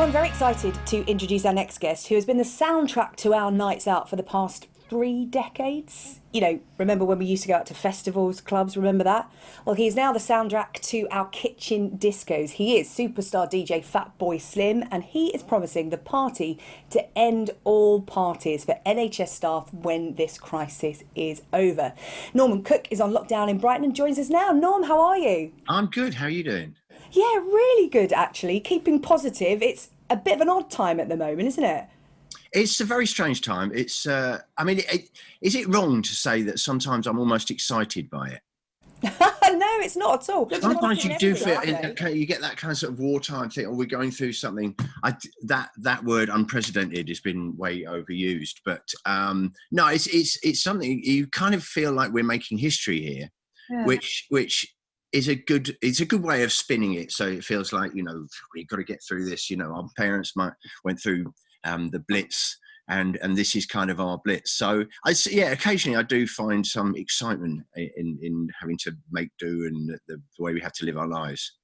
Well, I'm very excited to introduce our next guest, who has been the soundtrack to our nights out for the past 3 decades. You know, remember when we used to go out to festivals, clubs, remember that? Well, he is now the soundtrack to our kitchen discos. He is superstar DJ Fatboy Slim, and he is promising the party to end all parties for NHS staff when this crisis is over. Norman Cook is on lockdown in Brighton and joins us now. Norm, how are you? I'm good. How are you doing? Yeah, really good, actually. Keeping positive. It's a bit of an odd time at the moment, isn't it? It's a very strange time. It's, I mean, is it wrong to say that sometimes I'm almost excited by it? No, it's not at all. Sometimes you do feel, you get that kind of sort of wartime thing, or we're going through something. That word unprecedented has been way overused, but no, it's something you kind of feel like we're making history here, Yeah. which is a good way of spinning it. So it feels like, you know, we've got to get through this. You know, our parents went through the Blitz, and this is kind of our Blitz. So occasionally I do find some excitement in having to make do and the way we have to live our lives.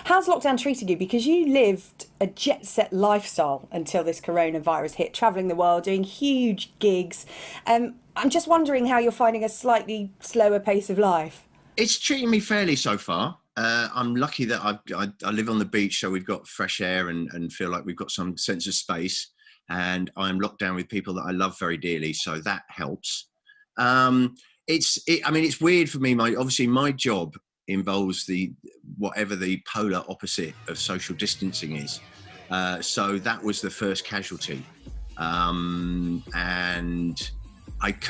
How's lockdown treated you? Because you lived a jet set lifestyle until this coronavirus hit, travelling the world, doing huge gigs. I'm just wondering how you're finding a slightly slower pace of life. It's treating me fairly so far. I'm lucky that I live on the beach, so we've got fresh air and feel like we've got some sense of space. And I'm locked down with people that I love very dearly, so that helps. I mean, it's weird for me. Obviously, my job involves whatever the polar opposite of social distancing is. So that was the first casualty, and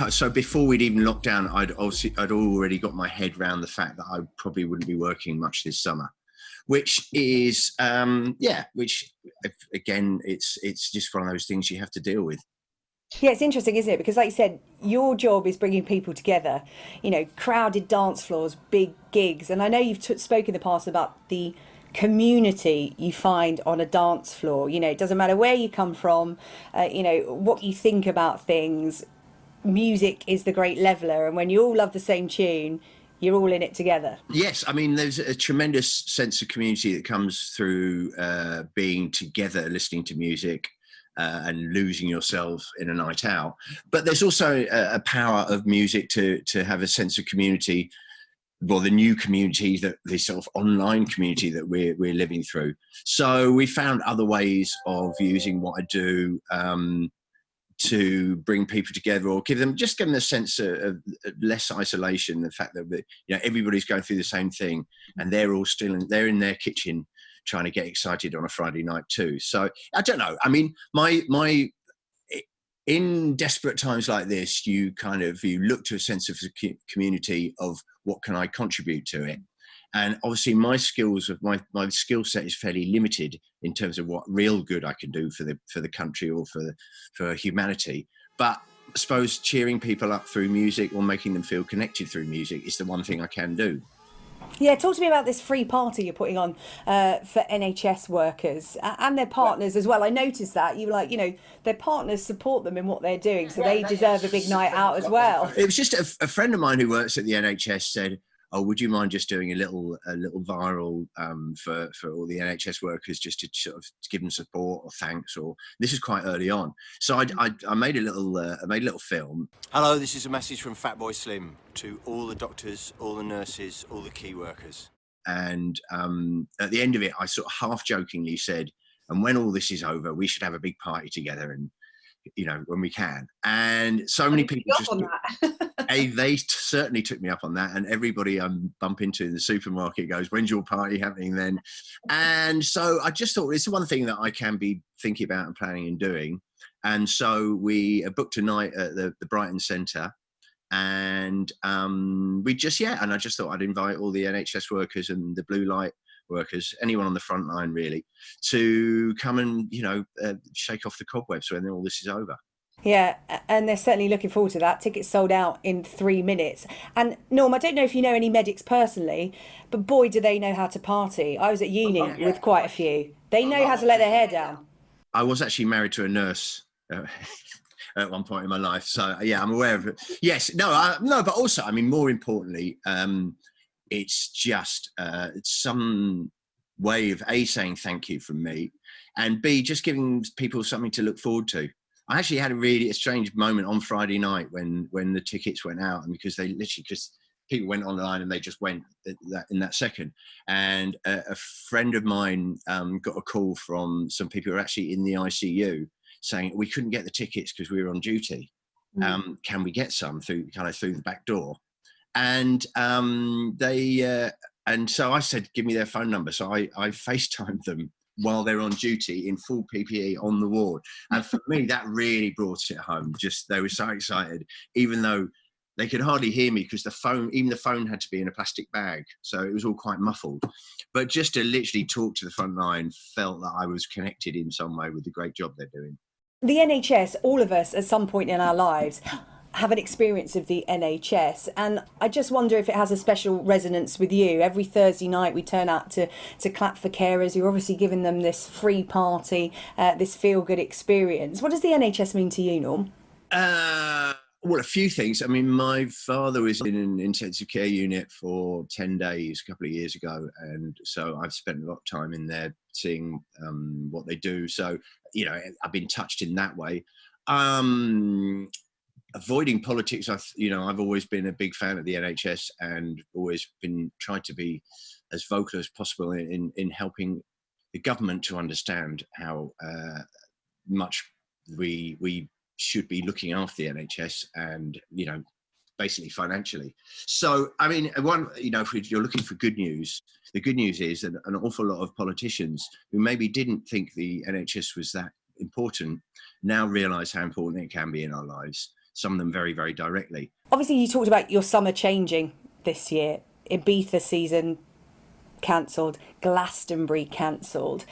so before we'd even locked down, I'd already got my head around the fact that I probably wouldn't be working much this summer, which is which again, it's just one of those things you have to deal with. Yeah, it's interesting, isn't it? Because like you said, your job is bringing people together, you know, crowded dance floors, big gigs. And I know you've spoken in the past about the community you find on a dance floor. You know, it doesn't matter where you come from, you know, what you think about things. Music is the great leveler, and when you all love the same tune, you're all in it together. Yes, I mean, there's a tremendous sense of community that comes through being together, listening to music, and losing yourself in a night out. But there's also a power of music to have a sense of community. Well, the new community, the sort of online community that we're living through. So we found other ways of using what I do to bring people together, or give them a sense of less isolation. The fact that, you know, everybody's going through the same thing, and they're all they're in their kitchen trying to get excited on a Friday night too. So I don't know. I mean, in desperate times like this, you look to a sense of community of what can I contribute to it. And obviously my skill set is fairly limited in terms of what real good I can do for the country or for humanity. But I suppose cheering people up through music or making them feel connected through music is the one thing I can do. Yeah, talk to me about this free party you're putting on for NHS workers and their partners as well. I noticed that you were like, you know, their partners support them in what they're doing, so they deserve a big night out as well. It was just a friend of mine who works at the NHS said, "Oh, would you mind just doing a little viral for all the NHS workers, just to sort of give them support or thanks?" Or this is quite early on, so I made a little film. Hello, this is a message from Fatboy Slim to all the doctors, all the nurses, all the key workers. And at the end of it, I sort of half jokingly said, "And when all this is over, we should have a big party together, and you know, when we can." And so many people just they certainly took me up on that, and everybody I bump into in the supermarket goes, "When's your party happening then?" And so I just thought it's the one thing that I can be thinking about and planning and doing. And so we booked a night at the Brighton Centre, and and I just thought I'd invite all the NHS workers and the blue light workers, anyone on the front line really, to come and, you know, shake off the cobwebs when all this is over. Yeah, and they're certainly looking forward to that. Tickets sold out in 3 minutes. And Norm, I don't know if you know any medics personally, but boy, do they know how to party. I was at uni with quite a few. They know how to let their hair down. I was actually married to a nurse at one point in my life, so yeah, I'm aware of it. Yes, no, but also, I mean, more importantly, it's just some way of saying thank you from me, and B, just giving people something to look forward to. I actually had a strange moment on Friday night when the tickets went out, and because they literally just people went online and they just went in that second. And a friend of mine got a call from some people who are actually in the ICU saying we couldn't get the tickets because we were on duty. Can we get some through the back door? And and so I said, give me their phone number. So I FaceTimed them while they're on duty in full PPE on the ward. And for me, that really brought it home. Just, they were so excited, even though they could hardly hear me because the phone had to be in a plastic bag. So it was all quite muffled. But just to literally talk to the front line felt that I was connected in some way with the great job they're doing. The NHS, all of us at some point in our lives have an experience of the NHS, and I just wonder if it has a special resonance with you. Every Thursday night we turn out to clap for carers. You're obviously giving them this free party, this feel-good experience. What does the NHS mean to you, Norm? Well, a few things. I mean, my father was in an intensive care unit for 10 days a couple of years ago, and so I've spent a lot of time in there seeing what they do. So, you know, I've been touched in that way. Avoiding politics, I've always been a big fan of the NHS and always been trying to be as vocal as possible in helping the government to understand how much we should be looking after the NHS and, you know, basically financially. So, I mean, if you're looking for good news, the good news is that an awful lot of politicians who maybe didn't think the NHS was that important now realise how important it can be in our lives. Some of them very, very directly. Obviously, you talked about your summer changing this year. Ibiza season cancelled, Glastonbury cancelled.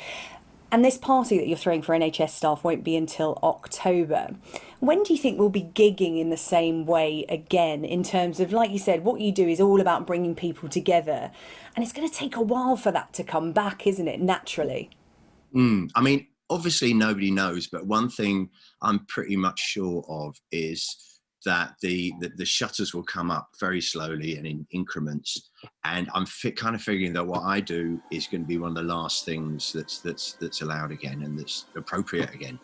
And this party that you're throwing for NHS staff won't be until October. When do you think we'll be gigging in the same way again, in terms of, like you said, what you do is all about bringing people together. And it's going to take a while for that to come back, isn't it, naturally? I mean, obviously nobody knows, but one thing I'm pretty much sure of is that the shutters will come up very slowly and in increments. And I'm kind of figuring that what I do is going to be one of the last things that's allowed again and that's appropriate again.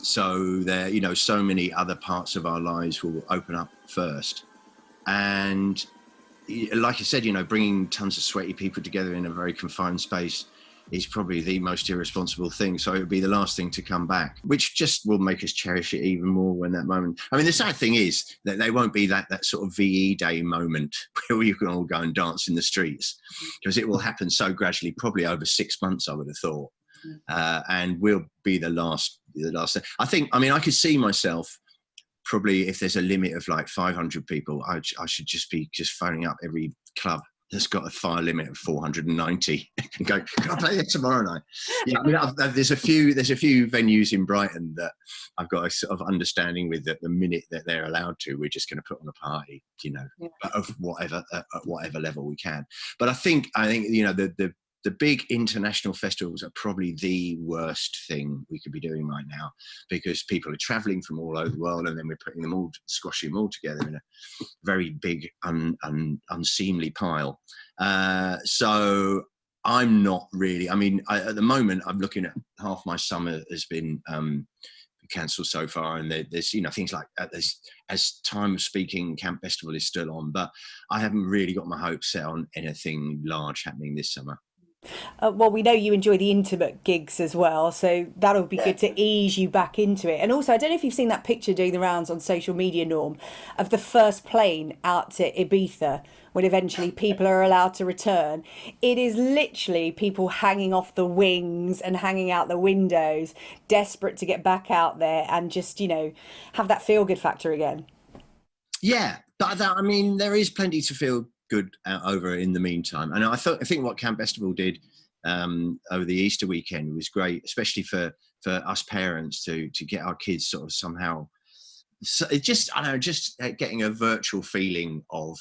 So there, you know, so many other parts of our lives will open up first. And like I said, you know, bringing tons of sweaty people together in a very confined space is probably the most irresponsible thing. So it would be the last thing to come back, which just will make us cherish it even more when that moment. I mean, the sad thing is that there won't be that sort of VE Day moment where you can all go and dance in the streets, because it will happen so gradually, probably over 6 months, I would have thought. And we'll be the last thing. I think, I mean, I could see myself probably, if there's a limit of like 500 people, I should just be phoning up every club that's got a fire limit of 490 and go, can I play there tomorrow night? Yeah, I mean, there's a few venues in Brighton that I've got a sort of understanding with, that the minute that they're allowed to, we're just going to put on a party, you know, of whatever at whatever level we can. But I think you know, the big international festivals are probably the worst thing we could be doing right now, because people are traveling from all over the world, and then we're squashing them all together in a very big, unseemly pile. So I'm not really, I mean, at the moment, I'm looking at half my summer has been cancelled so far, and there's, you know, things like as time of speaking, Camp Bestival is still on, but I haven't really got my hopes set on anything large happening this summer. Well, we know you enjoy the intimate gigs as well, so that'll be good to ease you back into it. And also, I don't know if you've seen that picture doing the rounds on social media, Norm, of the first plane out to Ibiza, when eventually people are allowed to return. It is literally people hanging off the wings and hanging out the windows, desperate to get back out there and just, you know, have that feel-good factor again. Yeah, I mean, there is plenty to feel good over in the meantime, and I think what Camp Bestival did over the Easter weekend was great, especially for us parents to get our kids sort of somehow. So it just, I don't know, just getting a virtual feeling of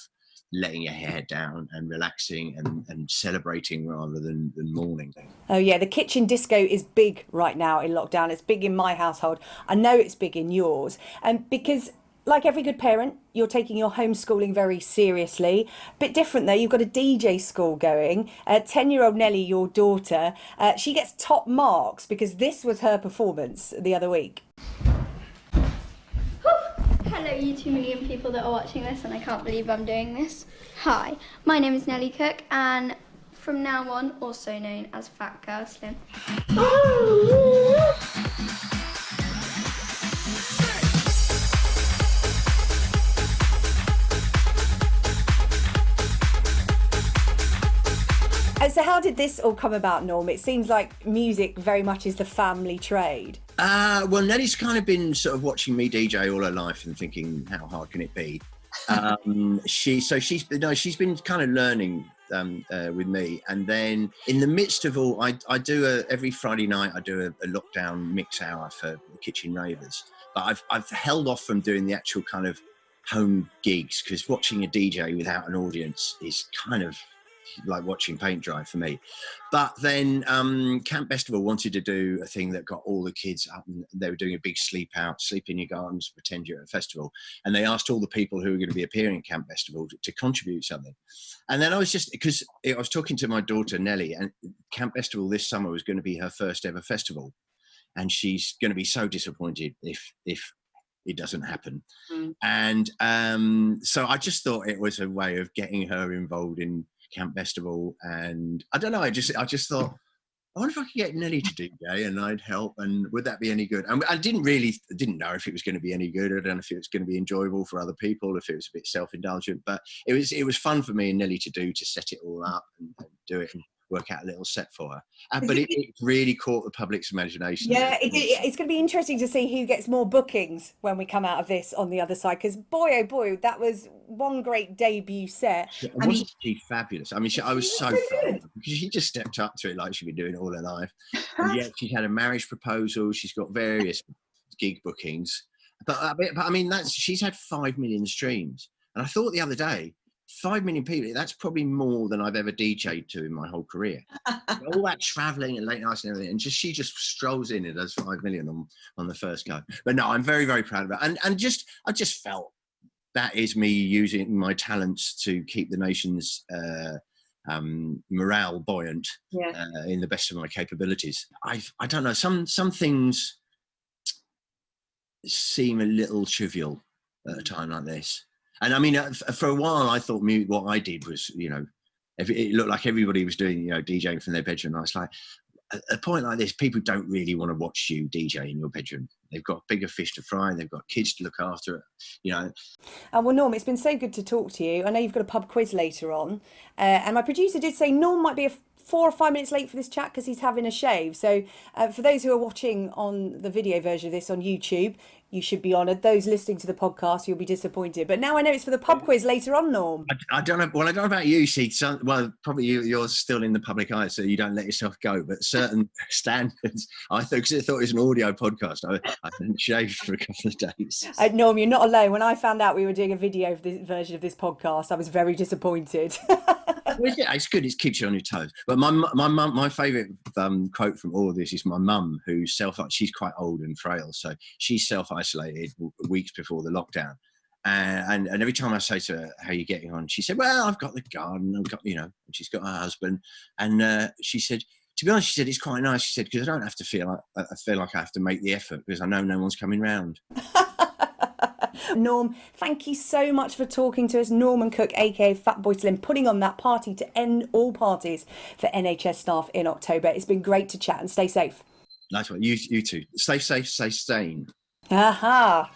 letting your hair down and relaxing and celebrating rather than mourning. Oh yeah, the kitchen disco is big right now in lockdown. It's big in my household. I know it's big in yours, and because like every good parent, you're taking your homeschooling very seriously. Bit different though, you've got a DJ school going. 10-year-old Nelly, your daughter, she gets top marks because this was her performance the other week. Hello you 2 million people that are watching this, and I can't believe I'm doing this. Hi, my name is Nelly Cook, and from now on also known as Fatboy Slim. So how did this all come about, Norm? It seems like music very much is the family trade. Well, Nelly's kind of been sort of watching me DJ all her life and thinking, how hard can it be? She's been kind of learning with me, and then in the midst of all, I do every Friday night I do a lockdown mix hour for the Kitchen Ravers, but I've held off from doing the actual kind of home gigs because watching a DJ without an audience is kind of like watching paint dry for me. But then Camp Bestival wanted to do a thing that got all the kids up, and they were doing a big sleep in your gardens, pretend you're at a festival, and they asked all the people who were going to be appearing at Camp Bestival to contribute something. And then I was just, because I was talking to my daughter Nelly, and Camp Bestival this summer was going to be her first ever festival, and she's going to be so disappointed if it doesn't happen. And so I just thought it was a way of getting her involved in Camp Bestival, and I don't know, I just thought, I wonder if I could get Nelly to DJ and I'd help, and would that be any good? And I didn't know if it was going to be any good. I don't know if it was going to be enjoyable for other people, if it was a bit self-indulgent, but it was fun for me and Nelly to set it all up and do it and work out a little set for her. But it really caught the public's imagination. Yeah, it's going to be interesting to see who gets more bookings when we come out of this on the other side, because boy, oh boy, that was one great debut set. Yeah, wasn't she fabulous? I mean, I was so proud because she just stepped up to it like she'd been doing all her life. And yet she had a marriage proposal. She's got various gig bookings. But I mean, she's had 5 million streams. And I thought the other day, 5 million people, that's probably more than I've ever DJ'd to in my whole career. All that traveling and late nights and everything, and she just strolls in and does 5 million on the first go. But no, I'm very, very proud of it. And I just felt that is me using my talents to keep the nation's morale buoyant in the best of my capabilities. I don't know, some things seem a little trivial at a time like this. And I mean, for a while, I thought what I did was, it looked like everybody was doing, DJing from their bedroom. I was like, at a point like this, people don't really want to watch you DJ in your bedroom. They've got bigger fish to fry. They've got kids to look after, Well, Norm, it's been so good to talk to you. I know you've got a pub quiz later on. And my producer did say Norm might be 4 or 5 minutes late for this chat because he's having a shave. So for those who are watching on the video version of this on YouTube, you should be honoured. Those listening to the podcast, you'll be disappointed. But now I know it's for the pub quiz later on, Norm. I don't know. Well, I don't know about you, see. Probably you're still in the public eye, so you don't let yourself go. But certain standards, because I thought it was an audio podcast, I didn't shave for a couple of days. Norm, you're not alone. When I found out we were doing a video of this version of this podcast, I was very disappointed. Well, yeah, it's good. It keeps you on your toes. But my favourite quote from all of this is my mum, who's she's quite old and frail, so she's self-isolated weeks before the lockdown. And every time I say to her, how are you getting on? She said, well, I've got the garden, I've got, and she's got her husband. And she said, to be honest, she said, it's quite nice. She said, because I don't have to feel like I have to make the effort because I know no one's coming round. Norm, thank you so much for talking to us. Norman Cook, aka Fatboy Slim, putting on that party to end all parties for NHS staff in October. It's been great to chat, and stay safe. Nice one. You too. Stay safe, stay sane. Aha.